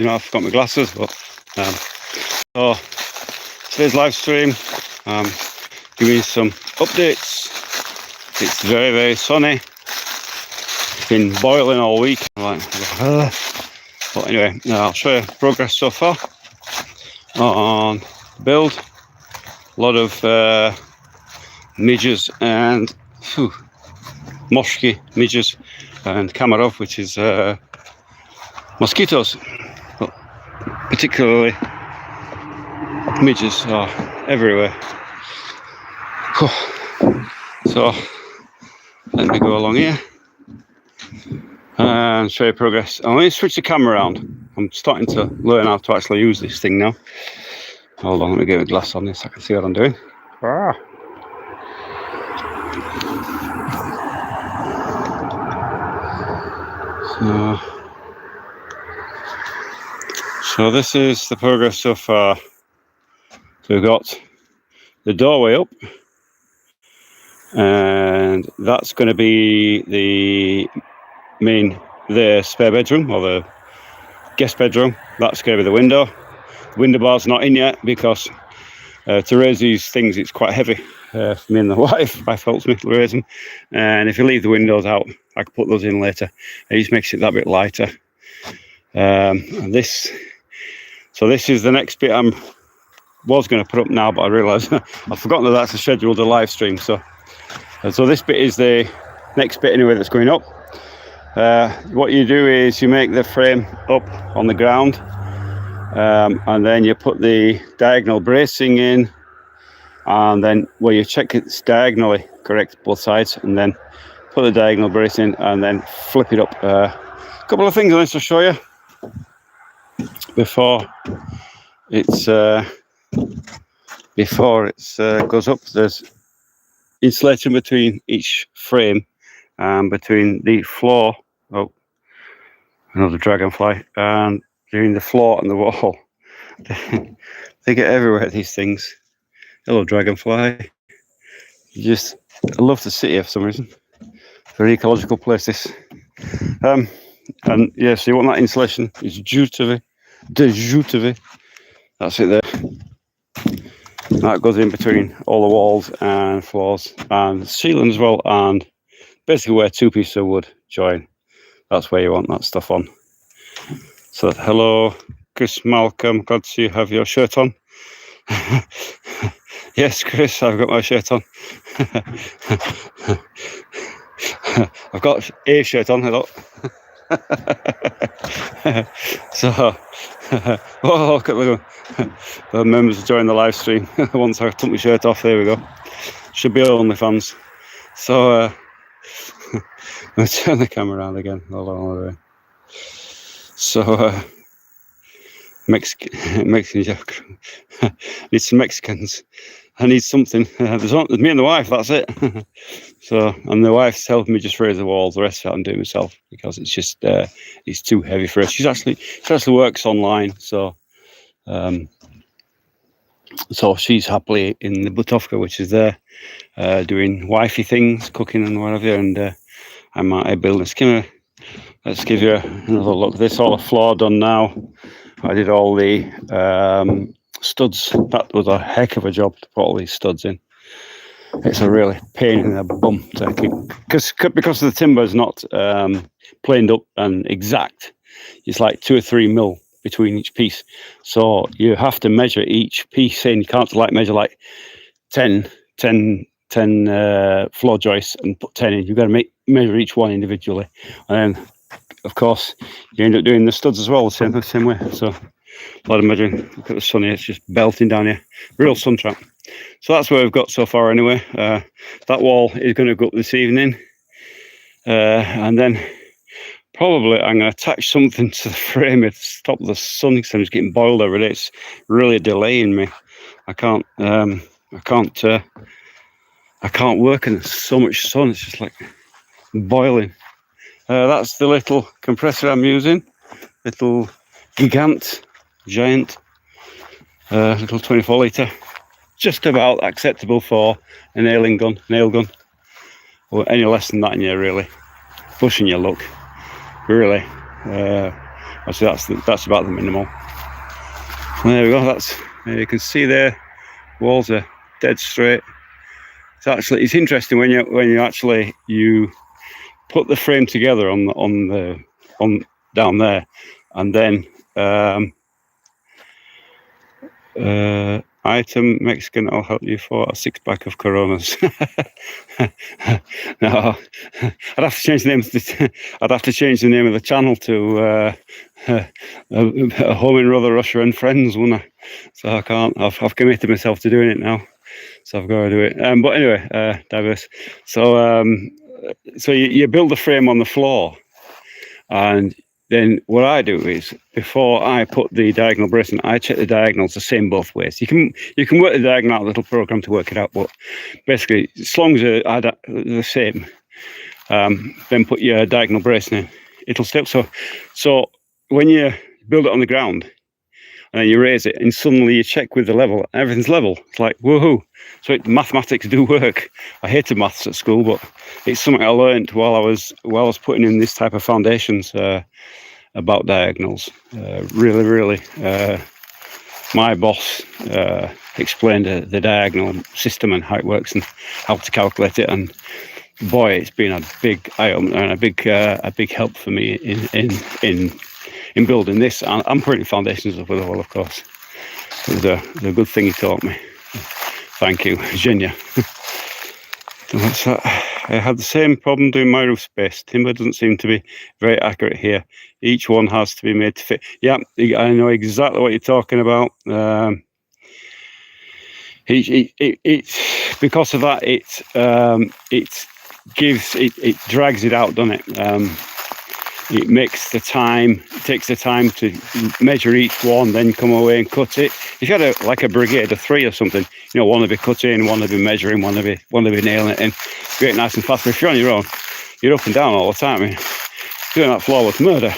You know, I forgot my glasses, but so today's live stream, giving you some updates. It's very, very sunny. It's been boiling all week. But anyway, I'll show you progress so far on build. A lot of midges and moshki, midges, and kamarov, which is mosquitoes, but particularly midges are everywhere. So let me go along here and show you progress. I'm going to switch the camera around. I'm starting to learn how to actually use this thing now. Hold on, let me get a glass on this so I can see what I'm doing. So this is the progress so far. So we've got the doorway up, and that's going to be the spare bedroom, or the guest bedroom. That's going to be the window. The window bar's not in yet because to raise these things it's quite heavy for me and the wife. My helps me to raise them, and if you leave the windows out, I can put those in later. It just makes it that bit lighter. And this is the next bit I was going to put up now, but I realised I've forgotten that that's a scheduled live stream. So this bit is the next bit anyway that's going up. What you do is you make the frame up on the ground, and then you put the diagonal bracing in, and then you check it's diagonally correct both sides, and then put the diagonal bracing and then flip it up. A couple of things I want to show you before it's goes up. There's insulation between each frame and between the floor. Oh, another dragonfly. And between the floor and the wall. They get everywhere, these things. Hello, dragonfly. I love the city for some reason. Very ecological place, this. And yeah, so you want that insulation. It's de jutevé. That's it there. That goes in between all the walls and floors and ceiling as well, and basically where two pieces of wood join. That's where you want that stuff on. So hello, Chris Malcolm. Glad to see you have your shirt on. Yes, Chris, I've got my shirt on. I've got a shirt on, hello. So, oh, look at the members join the live stream. Once I took my shirt off, there we go. Should be OnlyFans. So, let's turn the camera around again. Hold on. So, Mexican joke. Need some Mexicans. I need something. There's me and the wife, that's it. So, and the wife's helping me just raise the walls. The rest of it I'm doing myself because it's just it's too heavy for her. She actually works online, so she's happily in the Butovka, which is there, doing wifey things, cooking and whatever. And I'm out building a skimmer. Let's give you another look. This all the floor done now. I did all the studs. That was a heck of a job to put all these studs in. It's a really pain in the bum to keep, because the timber is not planed up and exact. It's like 2 or 3 mil between each piece, so you have to measure each piece in. You can't measure like 10 floor joists and put 10 in. You've got to measure each one individually, and then of course you end up doing the studs as well the same way. So a lot of measuring. Look at the sun here, it's just belting down here, real sun trap. So that's where we've got so far anyway. That wall is going to go up this evening, and then probably I'm going to attach something to the frame to stop the sun, because I'm just getting boiled every day. It's really delaying me. I can't work in so much sun. It's just like boiling. That's the little compressor I'm using. Little giant, little 24 litre. Just about acceptable for a nail gun. Or any less than that, and you're really pushing your luck. Really. And Actually, that's about the minimal. And there we go. That's you can see there, walls are dead straight. It's interesting when you actually put the frame together on down there, and then item Mexican. I'll help you for a 6-pack of Coronas. No, I'd have to change the name. I'd have to change the name of the channel to Home in Rather Russia and Friends, wouldn't I? So I can't. I've committed myself to doing it now, so I've got to do it. But anyway, diverse. So you build the frame on the floor, and then what I do is, before I put the diagonal bracing, I check the diagonals the same both ways. You can work the diagonal out, a little program to work it out, but basically, as long as they're the same, then put your diagonal bracing in. It'll stay up. So when you build it on the ground, and then you raise it, and suddenly you check with the level, everything's level. It's like, woohoo. So mathematics do work. I hated maths at school, but it's something I learned while I was putting in this type of foundations about diagonals. Really, my boss explained the diagonal system and how it works and how to calculate it. And boy, it's been a big eye-opener and a big help for me in building this. I'm putting foundations up as well, of course. It was a good thing he taught me. Thank you, Virginia. I had the same problem doing my roof space. Timber doesn't seem to be very accurate here. Each one has to be made to fit. Yeah, I know exactly what you're talking about. It's because of that. It drags it out, doesn't it? It takes the time to measure each one, then come away and cut it. If you had like a brigade of 3 or something, one to be cutting, one to be measuring, one to be nailing it in, do it nice and fast. But if you're on your own, you're up and down all the time. I mean, doing that floor was murder.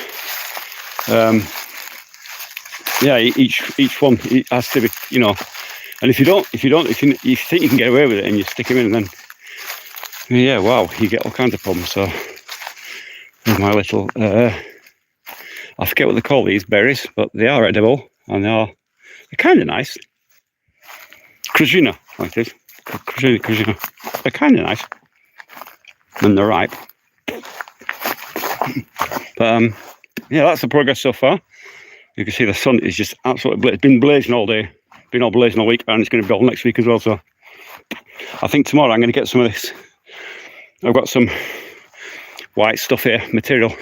Yeah, each one has to be, and if you think you can get away with it and you stick them in, then yeah, wow, you get all kinds of problems. So my little, I forget what they call these berries, but they are edible and they're kind of nice. Krzyzina, like this. Krzyzina. They're kind of nice and they're ripe. But yeah, that's the progress so far. You can see the sun is just absolutely it's been blazing all day, been all blazing all week, and it's going to be all next week as well. So I think tomorrow I'm going to get some of this. I've got some white stuff here, material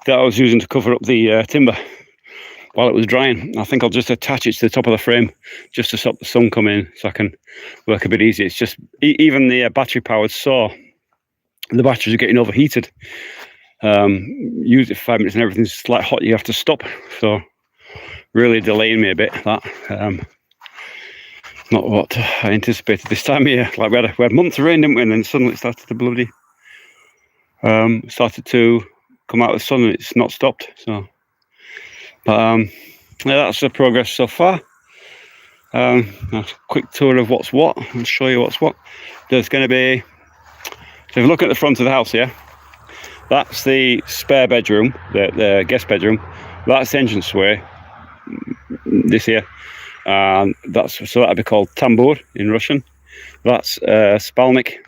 that I was using to cover up the timber while it was drying. I think I'll just attach it to the top of the frame just to stop the sun coming in, so I can work a bit easier. It's just even the battery powered saw, the batteries are getting overheated. Use it for 5 minutes and everything's like hot, you have to stop. So really delaying me a bit, that not what I anticipated this time of year. Like we had months of rain, didn't we, and then suddenly it started to come out of the sun and it's not stopped. So but yeah, that's the progress so far. A quick tour of what's what. I'll show you what's what. There's going to be, so if you look at the front of the house here, that's the spare bedroom, the guest bedroom. That's the entranceway, this here. So that'd be called tambur in Russian. That's spalnik.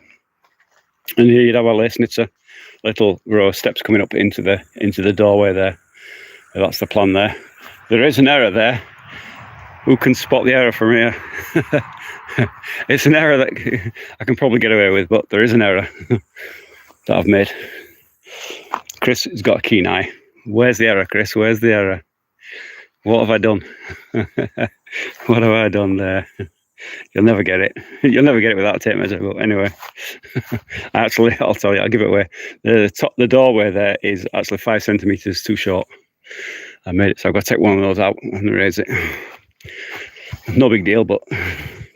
And here you'd have a lesnitsa, little row of steps coming up into the doorway there. That's the plan there. There is an error there. Who can spot the error from here? It's an error that I can probably get away with, but there is an error that I've made. Chris has got a keen eye. Where's the error, Chris? Where's the error? What have I done? What have I done there? You'll never get it. You'll never get it without a tape measure. But anyway, actually, I'll tell you, I'll give it away. The doorway there is actually 5 centimeters too short. I made it, so I've got to take one of those out and raise it. No big deal, but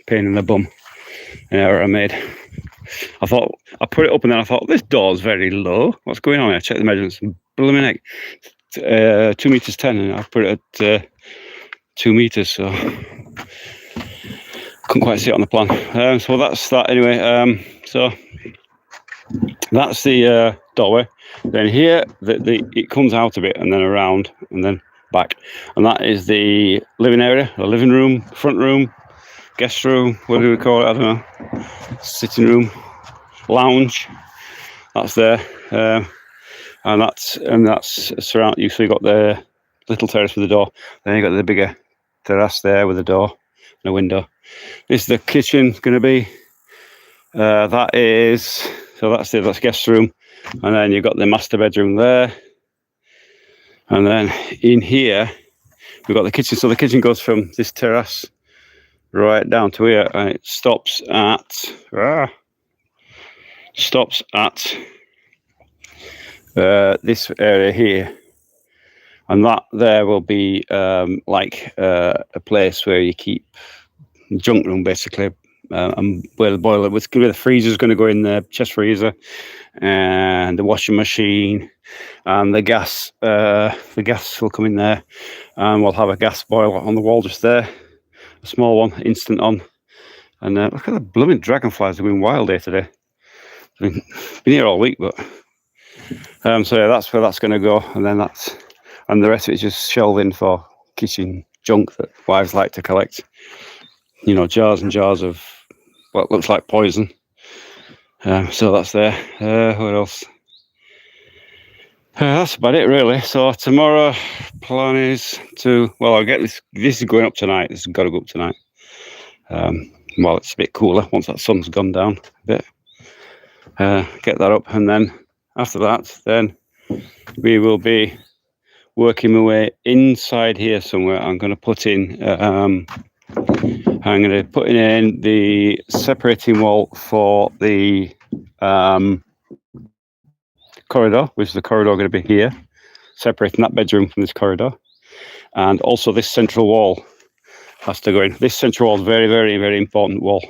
pain in the bum. An error I made. I thought, I put it up and then I thought, this door's very low. What's going on here? I checked the measurements. Blooming heck. 2 meters 10, and I put it at 2 meters, so couldn't quite see it on the plan. So that's that anyway. So that's the doorway. Then here, it comes out a bit and then around, and then back, and that is the living area, the living room, front room, guest room, what do we call it? I don't know. Sitting room, lounge. That's there, and that's surround you. So you got the little terrace with the door. Then you got the bigger terrace there with a door and a window. This is the kitchen going to be. That's guest room, and then you've got the master bedroom there, and then in here we've got the kitchen. So the kitchen goes from this terrace right down to here, and it stops at this area here, and that there will be like a place where you keep junk room basically, and where the boiler, where the freezer is going to go in there, chest freezer, and the washing machine, and the gas will come in there, and we'll have a gas boiler on the wall just there, a small one, instant on. And look at the blooming dragonflies, they're going wild here today. Been here all week, but so yeah, that's where that's going to go, and then and the rest of it is just shelving for kitchen junk that wives like to collect. You know, jars and jars of what looks like poison. So that's there. What else? That's about it, really. So tomorrow, plan is to, well, I'll get this. This is going up tonight. This has got to go up tonight. While it's a bit cooler, once that sun's gone down a bit. Get that up, and then after that, then we will be working my way inside here somewhere. I'm going to put in the separating wall for the corridor, which is the corridor going to be here, separating that bedroom from this corridor, and also this central wall has to go in. This central wall is very, very, very important wall.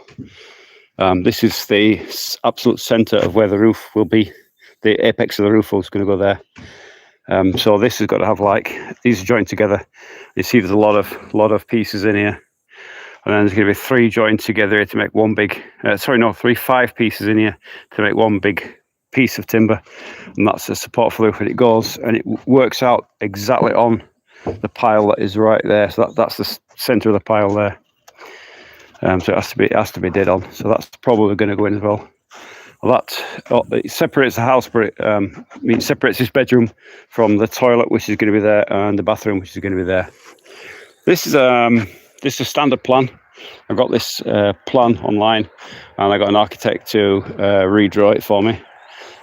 This is the absolute center of where the roof will be. The apex of the roof is going to go there. So this has got to have, like, these are joined together. You see there's a lot of pieces in here. And then there's going to be 3 joined together here to make one big, 5 pieces in here to make one big piece of timber. And that's the support for the roof, and it goes, and it works out exactly on the pile that is right there. So that's the center of the pile there. So it has to be dead on. So that's probably going to go in as well. It separates the house, but it separates this bedroom from the toilet, which is going to be there, and the bathroom, which is going to be there. This is a standard plan. I got this plan online, and I got an architect to redraw it for me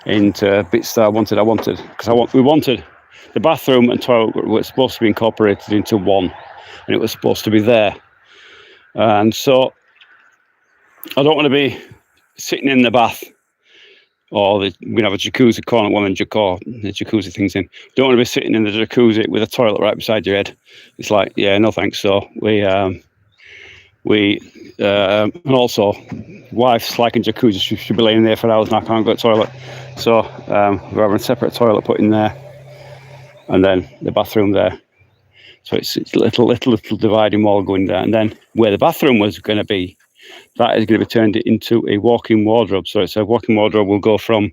into bits that I wanted because we wanted the bathroom and toilet were supposed to be incorporated into one, and it was supposed to be there. And so I don't want to be sitting in the bath, or we're going to have a jacuzzi corner, one and the jacuzzi things in. Don't want to be sitting in the jacuzzi with a toilet right beside your head. It's like, yeah, no thanks. So we and also, wife's liking jacuzzi. She should be laying there for hours and I can't go to the toilet. So we're having a separate toilet put in there, and then the bathroom there. So it's a little dividing wall going there, and then where the bathroom was going to be, that is going to be turned into a walk-in wardrobe. So it's a walk-in wardrobe will go from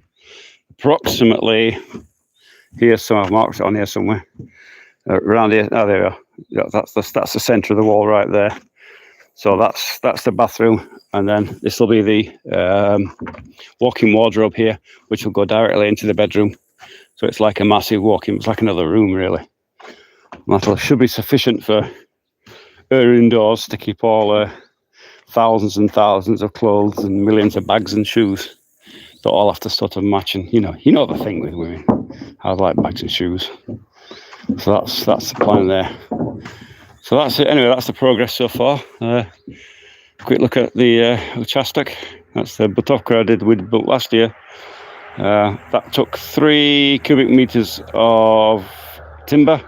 approximately here. So I've marked it on here somewhere around here. Oh, there we are. That's the centre of the wall right there. So that's the bathroom, and then this will be the walk-in wardrobe here, which will go directly into the bedroom. So it's like a massive walk-in. It's like another room, really. That should be sufficient for her indoors to keep all thousands and thousands of clothes and millions of bags and shoes that all have to sort of match. And you know the thing with women, I like bags and shoes. So that's the plan there. So that's it. Anyway, that's the progress so far. Quick look at the chastic. That's the butovka I did with built last year. That took 3 cubic meters of timber,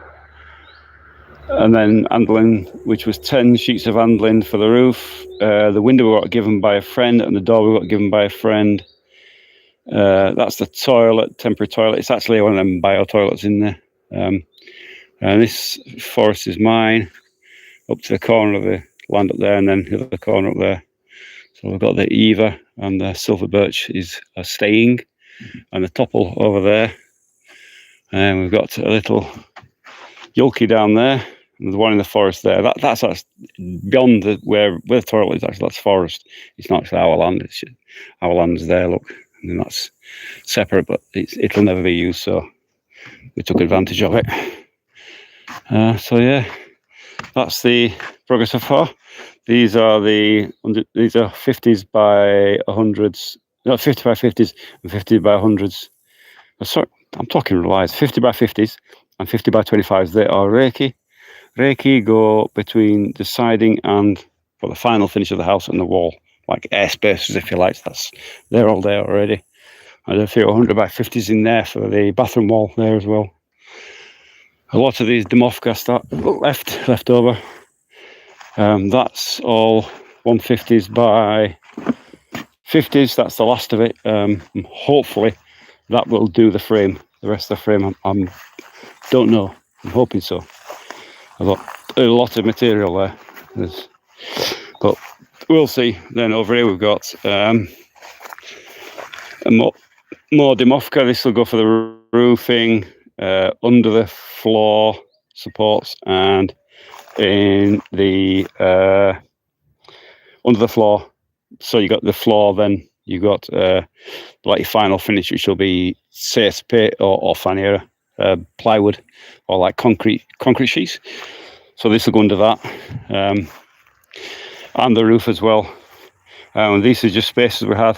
and then handling, which was 10 sheets of handling for the roof. The window we got given by a friend, and the door we got given by a friend. That's the toilet, temporary toilet. It's actually one of them bio toilets in there. And this forest is mine, up to the corner of the land up there, and then the other corner up there. So we've got the Eva, and the silver birch is staying, and the topple over there. And we've got a little Yulky down there, and the one in the forest there. That's beyond where the toilet is. Actually, that's forest. It's not actually our land. Our land's there. Look, and that's separate, but it'll never be used. So we took advantage of it. So yeah, that's the progress so far. These are 50s by 100s. No, 50 by 50s and 50 by 100s. Sorry, I'm talking lies. 50 by 50s and 50 by 25s. They are reiki. Reiki go between the siding and for the final finish of the house and the wall, like air spaces, if you like. They're all there already. And a few 100 by 50s in there for the bathroom wall there as well. A lot of these Domovka left over. That's all 150s by 50s. That's the last of it. Hopefully that will do the frame. The rest of the frame, I don't know. I'm hoping so. I've got a lot of material there. But we'll see. Then over here we've got more Domovka. This will go for the roofing, under the floor supports, and in the under the floor. So you got the floor, then you got like your final finish, which will be CSP or faniera, plywood, or like concrete sheets. So this will go under that, and the roof as well. These are just spaces we had.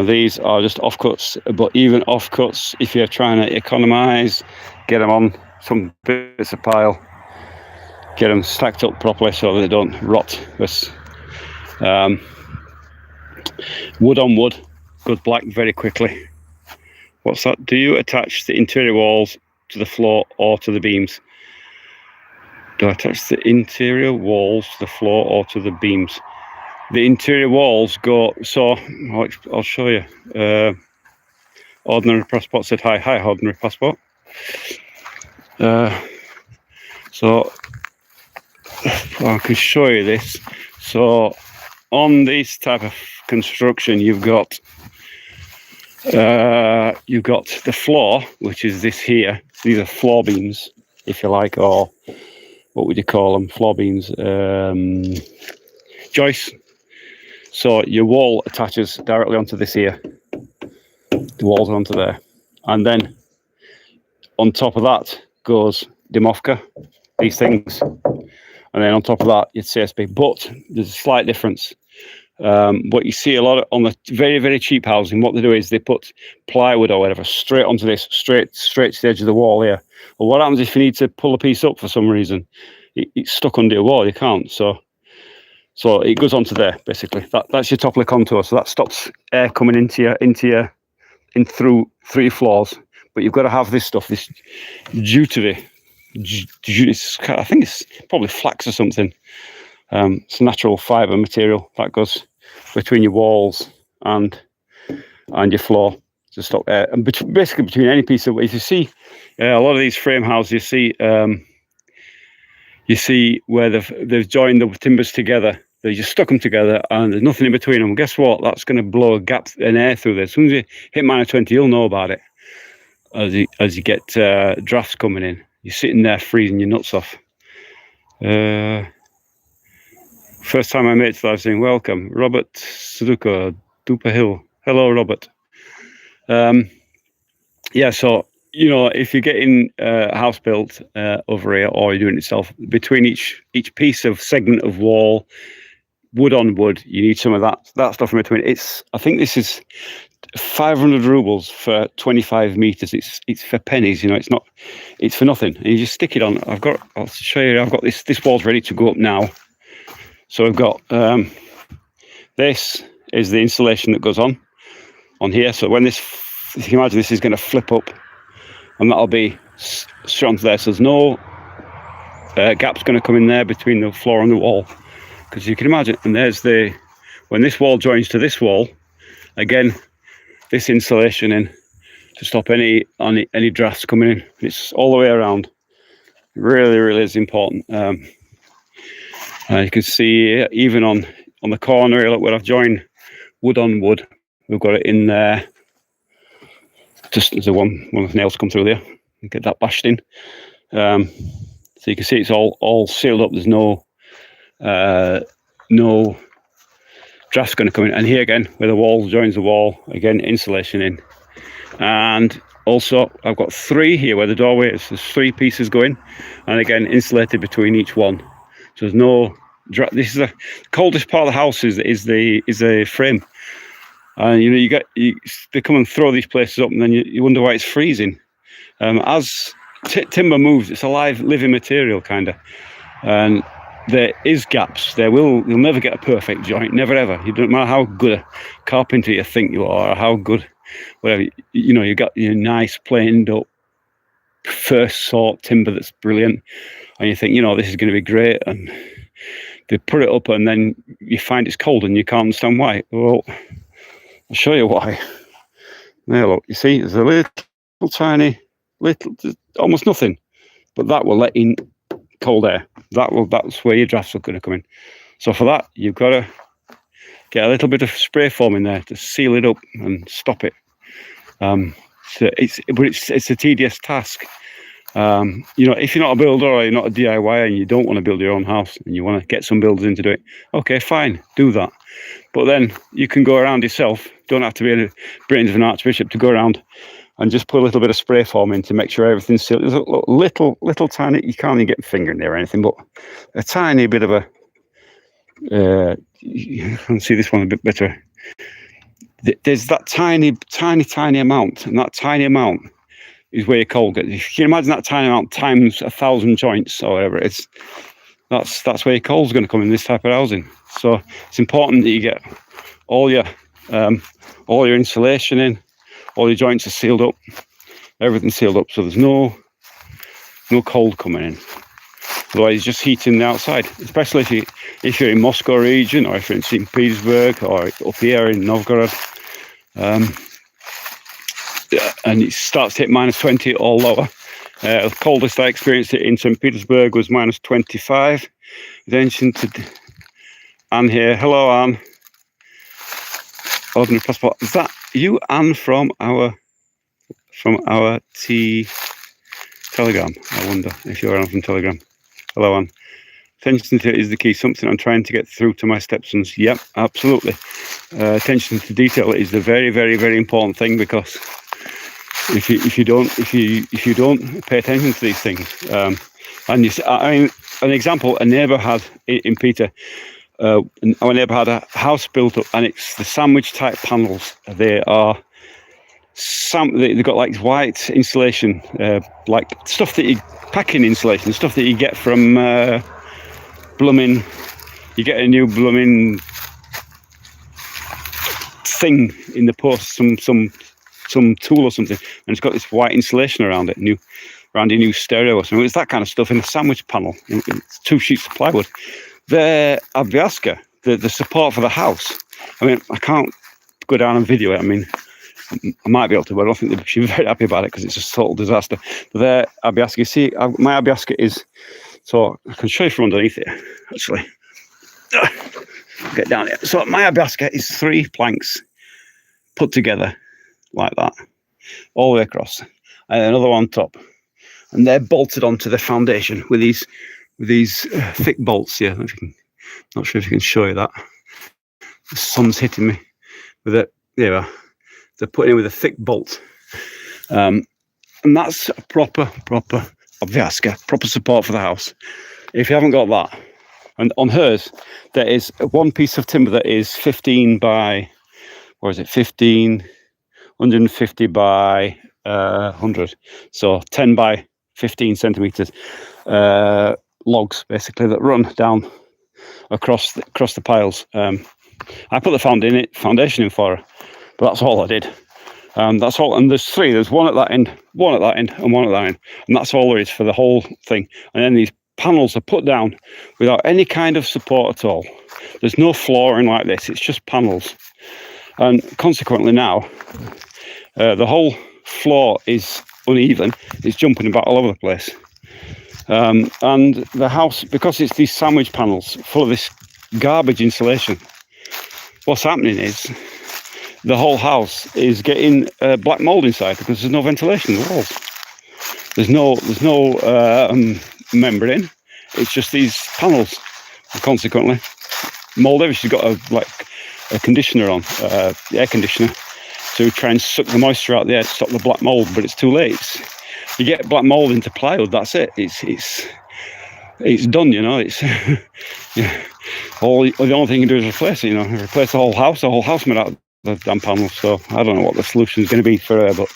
These are just offcuts, but even offcuts, if you're trying to economise, get them on some bits of pile, get them stacked up properly so they don't rot. Wood on wood goes black very quickly. What's that? Do you attach the interior walls to the floor or to the beams? Do I attach the interior walls to the floor or to the beams? The interior walls go, so I'll show you. Ordinary Passport said hi. Hi, Ordinary Passport. So I can show you this. So on this type of construction, you've got the floor, which is this here. These are floor beams, if you like, or what would you call them? Floor beams, joists. So your wall attaches directly onto this here. The walls are onto there, and then on top of that goes Domovka, these things, and then on top of that it's CSP. But there's a slight difference. What you see a lot of on the very, very cheap housing, what they do is they put plywood or whatever straight onto this, straight to the edge of the wall here. Well, what happens if you need to pull a piece up for some reason? It's stuck under your wall. You can't. So it goes onto there basically. That's your top contour. So that stops air coming in through your floors. But you've got to have this stuff. This jute. I think it's probably flax or something. It's natural fibre material that goes between your walls and your floor to stop air. And basically between any piece of, if you see a lot of these frame houses, you see where they've joined the timbers together. They just stuck them together and there's nothing in between them. Guess what? That's going to blow a gap in air through there. As soon as you hit -20, you'll know about it. As you get drafts coming in, you're sitting there freezing your nuts off. First time I met, I was saying, welcome, Robert Suduka, Duper Hill. Hello, Robert. Yeah, so, if you're getting a house built over here or you're doing it yourself, between each piece of segment of wall, wood on wood, you need some of that stuff in between. I think this is 500 rubles for 25 meters. It's for pennies, it's for nothing. And you just stick it on. I'll show you. I've got this wall's ready to go up now. So I've got this is the insulation that goes on here. So when this, if you can imagine, this is going to flip up, and that'll be straight onto there. So there's no gaps going to come in there between the floor and the wall, because you can imagine. And there's when this wall joins to this wall, again, this insulation in to stop any drafts coming in. It's all the way around. Really, really is important. You can see even on the corner here, look where I've joined wood on wood. We've got it in there. Just as one of the nails come through there and get that bashed in. So you can see it's all sealed up. There's no draft's going to come in. And here again, where the wall joins the wall, again, insulation in. And also, I've got 3 here where the doorway is. There's 3 pieces going, and again, insulated between each one. So there's no draft. This is the coldest part of the house is the frame. And you know, they come and throw these places up, and then you wonder why it's freezing. As timber moves, it's a living material kind of, and there is gaps. You'll never get a perfect joint, never ever. You don't matter how good a carpenter you think you are, or how good, whatever. You know, you got your nice planed up first sort timber that's brilliant, and you think, you know, this is going to be great, and they put it up, and then you find it's cold, and you can't understand why. Well, I'll show you why. There, look, you see, there's a little tiny, almost nothing, but that will let in cold air. That's where your drafts are going to come in. So for that, you've got to get a little bit of spray foam in there to seal it up and stop it. So it's a tedious task. You know, if you're not a builder or you're not a DIY and you don't want to build your own house and you want to get some builders in to do it, okay, fine, do that. But then you can go around yourself. Don't have to be in the brains of an archbishop to go around and just put a little bit of spray foam in to make sure everything's sealed. There's a little tiny, you can't even get your finger in there or anything, but a tiny bit of a, you can see this one a bit better. There's that tiny amount, and that tiny amount is where your cold gets. If you can imagine that tiny amount times 1,000 joints or whatever, that's where your cold's going to come in this type of housing. So it's important that you get all your insulation in, all your joints are sealed up, everything's sealed up, so there's no cold coming in. Otherwise, it's just heating the outside, especially if you're in Moscow region, or if you're in St. Petersburg, or up here in Novgorod. And it starts to hit -20 or lower. The coldest I experienced it in St. Petersburg was -25. Attention to Anne here. Hello, Anne. Ordinary passport. Is that you, Anne, from our Telegram? I wonder if you're on from Telegram. Hello, Anne. Attention to it is the key. Something I'm trying to get through to my stepsons. Yep, absolutely. Attention to detail is the very, very, very important thing, because if you don't pay attention to these things, and an example, a neighbour had in Peter. Our neighbour had a house built up, and it's the sandwich type panels. They've got like white insulation, like stuff that you packing insulation, stuff that you get from blooming. You get a new blooming thing in the post, some tool or something, and it's got this white insulation around it, around your new stereo or something. It's that kind of stuff in a sandwich panel. It's 2 sheets of plywood. The Abyaska, the support for the house. I mean, I can't go down and video it. I mean, I might be able to, but I don't think she'd be very happy about it because it's a total disaster. But the Abyaska, see, my Abyaska is, so I can show you from underneath it, actually. Get down here. So my Abyaska is 3 planks put together like that, all the way across, and another one on top. And they're bolted onto the foundation with these thick bolts here. Not sure if you can show you that. The sun's hitting me with it. There, they're putting in with a thick bolt, and that's a proper obvyaska, proper support for the house. If you haven't got that, and on hers there is one piece of timber that is 15 by, or is it 150 by 100, so 10 by 15 centimeters. Logs basically that run down across the piles. I put the foundation in for her, but that's all I did. That's all. And there's 3. There's one at that end, one at that end, and one at that end, and that's all there is for the whole thing. And then these panels are put down without any kind of support at all. There's no flooring like this. It's just panels, and consequently now the whole floor is uneven. It's jumping about all over the place. And the house, because it's these sandwich panels full of this garbage insulation, what's happening is the whole house is getting black mold inside because there's no ventilation in the walls. There's no membrane. It's just these panels. And consequently, mold everything's got a conditioner on, the air conditioner, to try and suck the moisture out of the air to stop the black mold. But it's too late. You get black mold into plywood, that's it. It's done, you know. It's yeah. The only thing you can do is replace it, you know. Replace the whole house made out of the damn panels. So I don't know what the solution is going to be for her, but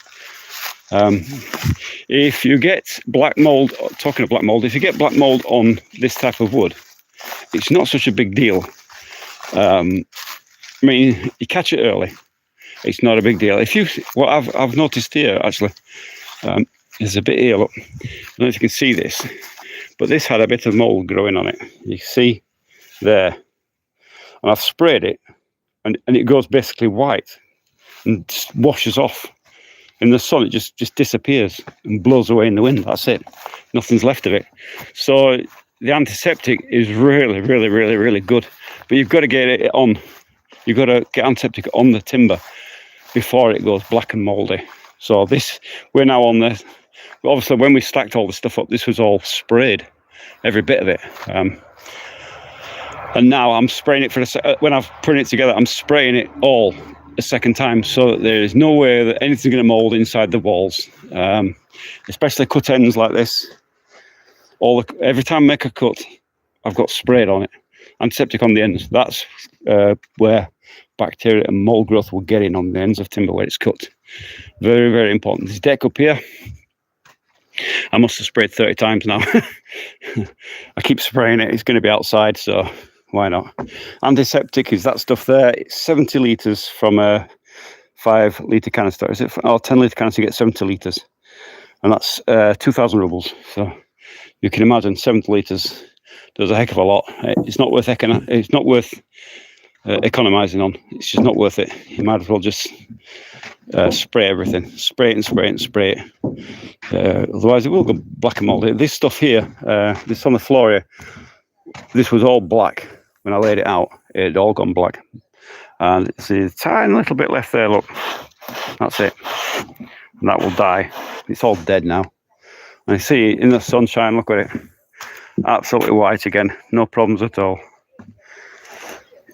if you get black mold, talking of black mold, if you get black mold on this type of wood, it's not such a big deal. I mean, you catch it early, it's not a big deal. What I've noticed here actually, there's a bit here. Look, I don't know if you can see this, but this had a bit of mold growing on it. You can see there, and I've sprayed it, and it goes basically white and just washes off. In the sun, it just disappears and blows away in the wind. That's it. Nothing's left of it. So the antiseptic is really, really, really, really good. But you've got to get it on. You've got to get antiseptic on the timber before it goes black and mouldy. So we're now on the. Obviously, when we stacked all the stuff up, this was all sprayed, every bit of it. And now I'm spraying it when I've put it together, I'm spraying it all a second time, so that there is no way that anything's going to mold inside the walls, especially cut ends like this. Every time I make a cut, I've got sprayed on it, antiseptic on the ends. That's where bacteria and mold growth will get in on the ends of timber where it's cut. Very, very important. This deck up here, I must have sprayed 30 times now. I keep spraying it. It's going to be outside, so why not? Antiseptic is that stuff there. It's 70 litres from a 5 litre canister. 10 litre canister, you get 70 litres. And that's 2,000 rubles. So you can imagine 70 litres does a heck of a lot. It's not worth economising on. It's just not worth it. You might as well just spray everything. Spray it and spray it and spray it. Otherwise it will go black and mouldy. This stuff here, this on the floor here, this was all black. When I laid it out, it had all gone black. And it's a tiny little bit left there, look. That's it. And that will die. It's all dead now. And you see in the sunshine, look at it. Absolutely white again. No problems at all.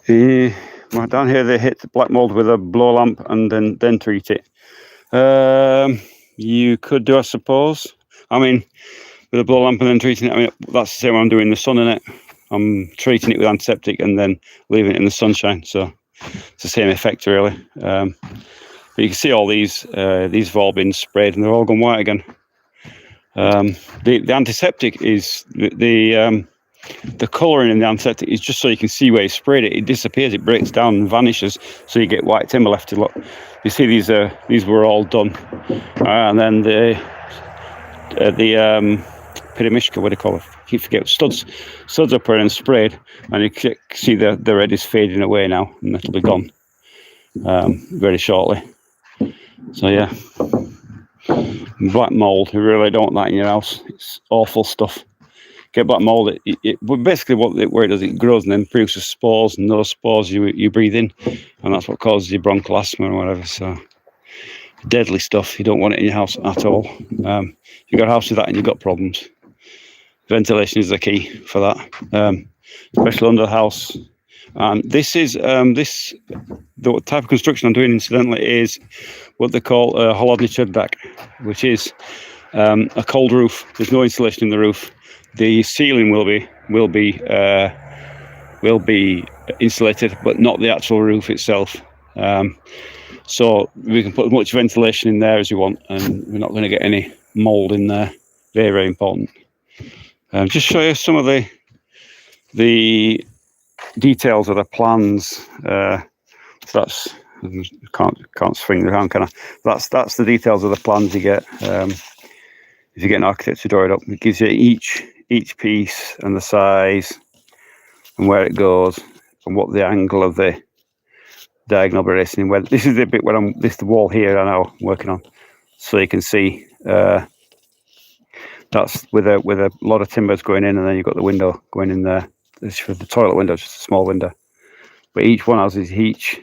Down here they hit the black mold with a blow lamp and then treat it. You could do, I suppose. I mean, with a blow lamp and then treating it, I mean, that's the same I'm doing in the sun, innit? I'm treating it with antiseptic and then leaving it in the sunshine, so it's the same effect really. But you can see all these have all been sprayed and they're all gone white again. The antiseptic is the colouring in the antiseptic is just so you can see where you sprayed it. It disappears, it breaks down and vanishes, so you get white timber left to look. You see these were all done, and then the pyramishka, what do you call it? I keep forgetting. Studs are put in and sprayed, and you can see the red is fading away now, and it'll be gone very shortly. So yeah, black mold. You really don't want that in your house. It's awful stuff. Get black mold. Basically where it does, it grows and then produces spores, and those spores you breathe in, and that's what causes your bronchial asthma or whatever. So deadly stuff. You don't want it in your house at all. You've got a house with that and you've got problems. Ventilation is the key for that, especially under the house. And this is the type of construction I'm doing, incidentally, is what they call a holodny чердак, which is a cold roof. There's no insulation in the roof. The ceiling will be insulated, but not the actual roof itself. So we can put as much ventilation in there as you want, and we're not going to get any mold in there. Very, very important. Just show you some of the details of the plans. So that's can't swing around, can I? That's the details of the plans you get if you get an architect to draw it up. It gives you each piece and the size and where it goes and what the angle of the diagonal bracing. Where this is the bit where this is the wall here I know I'm working on, so you can see. That's with a lot of timbers going in, and then you've got the window going in there. This for the toilet window, just a small window. But each one has each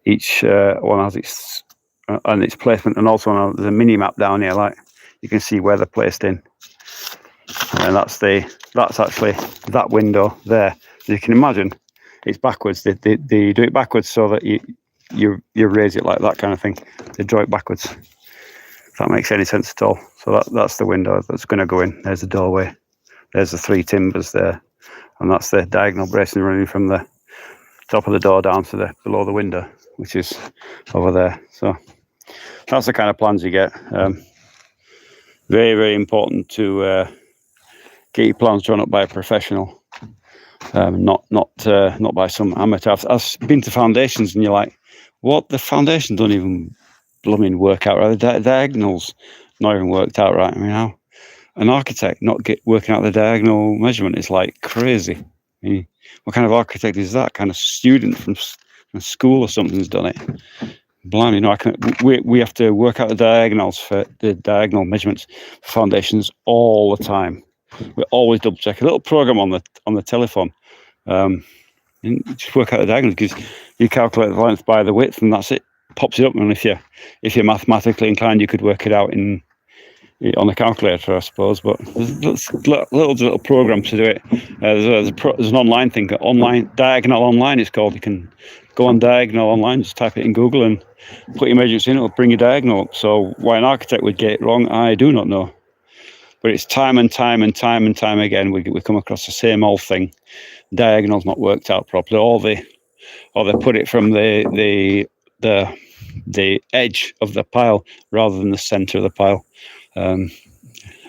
one has its and its placement, and also there's a mini map down here. Like you can see where they're placed in. And that's actually that window there. As you can imagine, it's backwards. They do it backwards so that you raise it like that kind of thing. They draw it backwards. If that makes any sense at all. So that's the window that's going to go in. There's the doorway. There's the 3 timbers there, and that's the diagonal bracing running from the top of the door down to the below the window, which is over there. So that's the kind of plans you get. Very, very important to get your plans drawn up by a professional, not by some amateur. I've been to foundations, and you're like, what? The foundation don't even blooming work out right. The diagonals not even worked out right. I mean, how an architect not working out the diagonal measurement is like crazy. I mean, what kind of architect is that? Kind of student from school or something's done it. Blimey, we have to work out the diagonals for the diagonal measurements for foundations all the time. We always double check. A little program on the telephone. And just work out the diagonals, because you calculate the length by the width, and that's it. Pops it up. And if you're mathematically inclined, you could work it out on the calculator, I suppose. But there's little programs to do it. There's an online thing, diagonal online. It's called. You can go on diagonal online, just type it in Google and put your measurements in. It'll bring your diagonal up. So why an architect would get it wrong, I do not know. But it's time and time again we come across the same old thing. Diagonal's not worked out properly, or they put it from the edge of the pile rather than the center of the pile.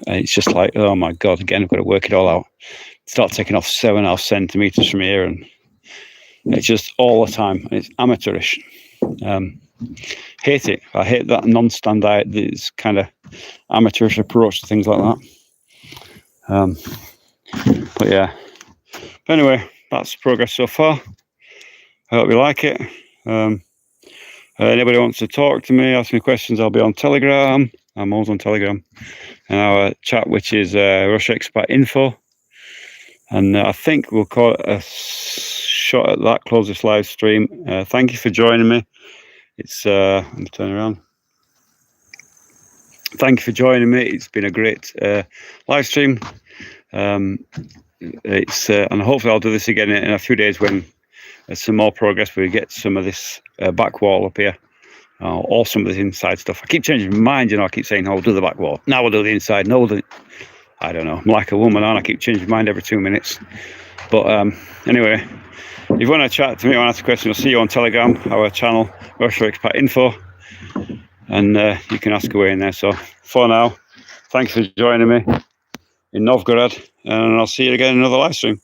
It's just like, oh my God, again, I've got to work it all out. Start taking off 7.5 centimeters from here, and it's just all the time. It's amateurish. Hate it. I hate that non-standard, this kind of amateurish approach to things like that. But yeah. Anyway, that's progress so far. I hope you like it. Anybody wants to talk to me, ask me questions, I'll be on Telegram. I'm always on Telegram. And our chat, which is Russia Expat Info. And I think we'll call it a shot at that, close this live stream. Thank you for joining me. It's let me turn around. Thank you for joining me. It's been a great live stream. It's and hopefully I'll do this again in a few days when there's some more progress. We get some of this back wall up here, or some of this inside stuff. I keep changing my mind. I keep saying, "Oh, we'll do the back wall. Now we'll do the inside. No, I don't know. I'm like a woman, and I keep changing my mind every 2 minutes. But anyway. If you want to chat to me or ask a question, I'll see you on Telegram, our channel, Russia Expat Info, and you can ask away in there. So for now, thanks for joining me in Novgorod, and I'll see you again in another live stream.